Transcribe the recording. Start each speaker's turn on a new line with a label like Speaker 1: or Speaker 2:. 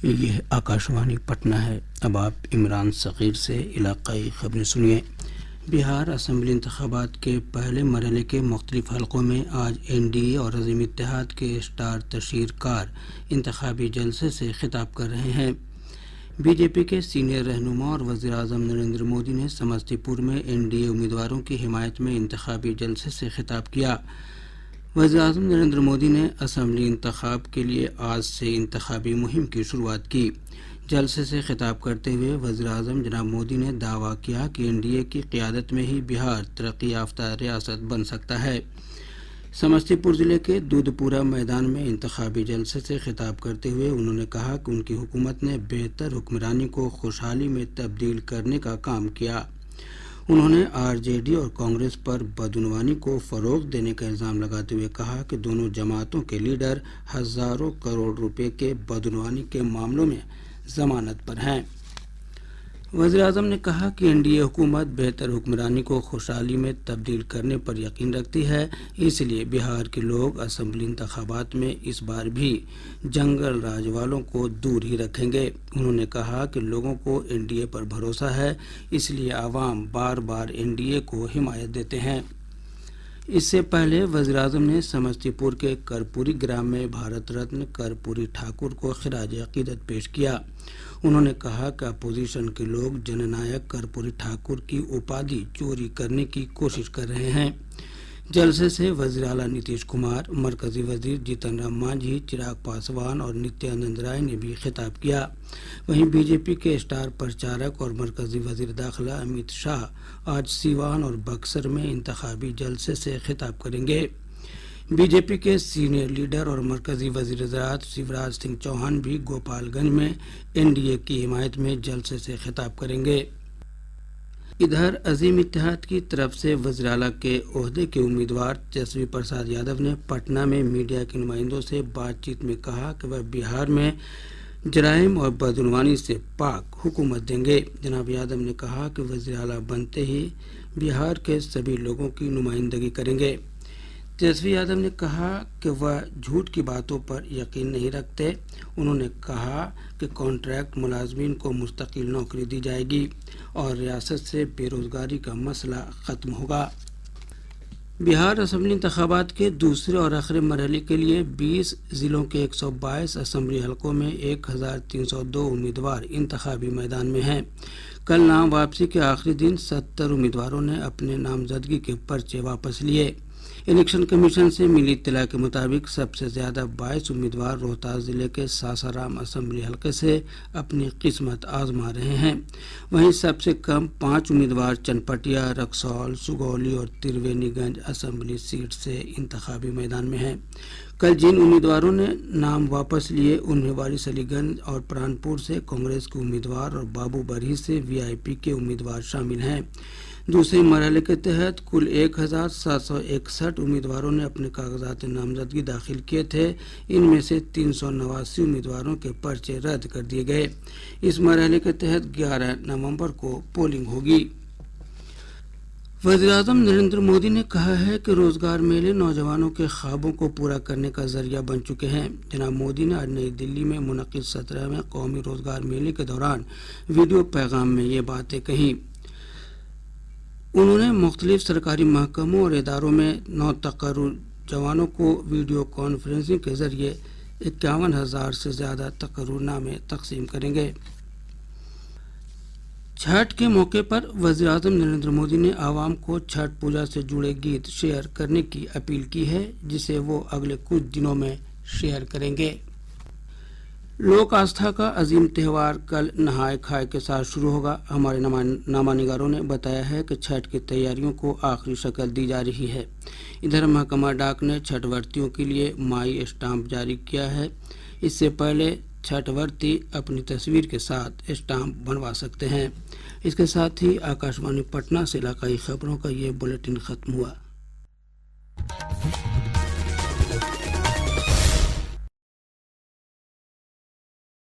Speaker 1: یہ آکاشوانی پٹنہ ہے۔ اب آپ عمران صغیر سے علاقائی خبریں سنیے۔ بہار اسمبلی انتخابات کے پہلے مرحلے کے مختلف حلقوں میں آج این ڈی اے اور عظیم اتحاد کے اسٹار تشہیر کار انتخابی جلسے سے خطاب کر رہے ہیں۔ بی جے پی کے سینئر رہنما اور وزیر اعظم نریندر مودی نے سمستی پور میں این ڈی اے امیدواروں کی حمایت میں انتخابی جلسے سے خطاب کیا۔ وزیر اعظم نریندر مودی نے اسمبلی انتخاب کے لیے آج سے انتخابی مہم کی شروعات کی۔ جلسے سے خطاب کرتے ہوئے وزیر اعظم جناب مودی نے دعویٰ کیا کہ این ڈی اے کی قیادت میں ہی بہار ترقی یافتہ ریاست بن سکتا ہے۔ سمستی پور ضلع کے دودھ پورہ میدان میں انتخابی جلسے سے خطاب کرتے ہوئے انہوں نے کہا کہ ان کی حکومت نے بہتر حکمرانی کو خوشحالی میں تبدیل کرنے کا کام کیا۔ انہوں نے آر جے ڈی اور کانگریس پر بدعنوانی کو فروغ دینے کا الزام لگاتے ہوئے کہا کہ دونوں جماعتوں کے لیڈر ہزاروں کروڑ روپے کے بدعنوانی کے معاملوں میں ضمانت پر ہیں۔ وزیر اعظم نے کہا کہ این ڈی اے حکومت بہتر حکمرانی کو خوشحالی میں تبدیل کرنے پر یقین رکھتی ہے، اس لیے بہار کے لوگ اسمبلی انتخابات میں اس بار بھی جنگل راج والوں کو دور ہی رکھیں گے۔ انہوں نے کہا کہ لوگوں کو این ڈی اے پر بھروسہ ہے، اس لیے عوام بار بار این ڈی اے کو حمایت دیتے ہیں۔ اس سے پہلے وزیر اعظم نے سمستی پور کے کرپوری گرام میں بھارت رتن کرپوری ٹھاکر کو خراج عقیدت پیش کیا۔ انہوں نے کہا کہ اپوزیشن کے لوگ جن نائک کرپوری ٹھاکر کی اپادھی چوری کرنے کی کوشش کر رہے ہیں۔ جلسے سے وزیر اعلیٰ نتیش کمار، مرکزی وزیر جتن رام مانجھی، چراغ پاسوان اور نتیانند رائے نے بھی خطاب کیا۔ وہیں بی جے پی کے اسٹار پرچارک اور مرکزی وزیر داخلہ امیت شاہ آج سیوان اور بکسر میں انتخابی جلسے سے خطاب کریں گے۔ بی جے پی کے سینئر لیڈر اور مرکزی وزیر زراعت شیوراج سنگھ چوہان بھی گوپال گنج میں این ڈی اے کی حمایت میں جلسے سے خطاب کریں گے۔ ادھر عظیم اتحاد کی طرف سے وزیر اعلیٰ کے عہدے کے امیدوار تیجسوی پرساد یادو نے پٹنہ میں میڈیا کے نمائندوں سے بات چیت میں کہا کہ وہ بہار میں جرائم اور بدعنوانی سے پاک حکومت دیں گے۔ جناب یادو نے کہا کہ وزیر اعلیٰ بنتے ہی بہار کے سبھی لوگوں کی نمائندگی کریں گے۔ تیجسوی یادو نے کہا کہ وہ جھوٹ کی باتوں پر یقین نہیں رکھتے۔ انہوں نے کہا کہ کانٹریکٹ ملازمین کو مستقل نوکری دی جائے گی اور ریاست سے بے روزگاری کا مسئلہ ختم ہوگا۔ بہار اسمبلی انتخابات کے دوسرے اور آخری مرحلے کے لیے 20 ضلعوں کے 122 اسمبلی حلقوں میں 1302 امیدوار انتخابی میدان میں ہیں۔ کل نام واپسی کے آخری دن 70 امیدواروں نے اپنے نامزدگی کے پرچے واپس لیے۔ الیکشن کمیشن سے ملی اطلاع کے مطابق سب سے زیادہ 22 امیدوار روہتاس ضلع کے ساسارام اسمبلی حلقے سے اپنی قسمت آزما رہے ہیں۔ وہیں سب سے کم 5 امیدوار چنپٹیا، رکسول، سگولی اور ترونی گنج اسمبلی سیٹ سے انتخابی میدان میں ہیں۔ کل جن امیدواروں نے نام واپس لیے ان میں وارث علی گنج اور پرانپور سے کانگریس کے امیدوار اور بابو برہی سے وی آئی پی کے امیدوار شامل ہیں۔ دوسرے مرحلے کے تحت کل 1761 امیدواروں نے اپنے کاغذات نامزدگی داخل کیے تھے۔ ان میں سے 389 امیدواروں کے پرچے رد کر دیے گئے۔ اس مرحلے کے تحت 11 نومبر کو پولنگ ہوگی۔ وزیر اعظم نریندر مودی نے کہا ہے کہ روزگار میلے نوجوانوں کے خوابوں کو پورا کرنے کا ذریعہ بن چکے ہیں۔ جناب مودی نے آج نئی دلی میں منعقد 17ویں قومی روزگار میلے کے دوران ویڈیو پیغام میں یہ باتیں کہیں۔ انہوں نے مختلف سرکاری محکموں اور اداروں میں نوتقرر جوانوں کو ویڈیو کانفرنسنگ کے ذریعے 51,000 سے زیادہ تقرر نامے تقسیم کریں گے۔ چھٹ کے موقع پر وزیر اعظم نریندر مودی نے عوام کو چھٹ پوجا سے جڑے گیت شیئر کرنے کی اپیل کی ہے، جسے وہ اگلے کچھ دنوں میں شیئر کریں گے۔ لوک آستھا کا عظیم تہوار کل نہائے کھائے کے ساتھ شروع ہوگا۔ ہمارے نامہ نگاروں نے بتایا ہے کہ چھٹ کی تیاریوں کو آخری شکل دی جا رہی ہے۔ ادھر محکمہ ڈاک نے چھٹ ورتیوں کے لیے مائی اسٹامپ جاری کیا ہے۔ اس سے پہلے چھٹ ورتی اپنی تصویر کے ساتھ اسٹامپ بنوا سکتے ہیں۔ اس کے ساتھ ہی آکاشوانی پٹنہ سے علاقائی خبروں کا یہ بلیٹن ختم ہوا۔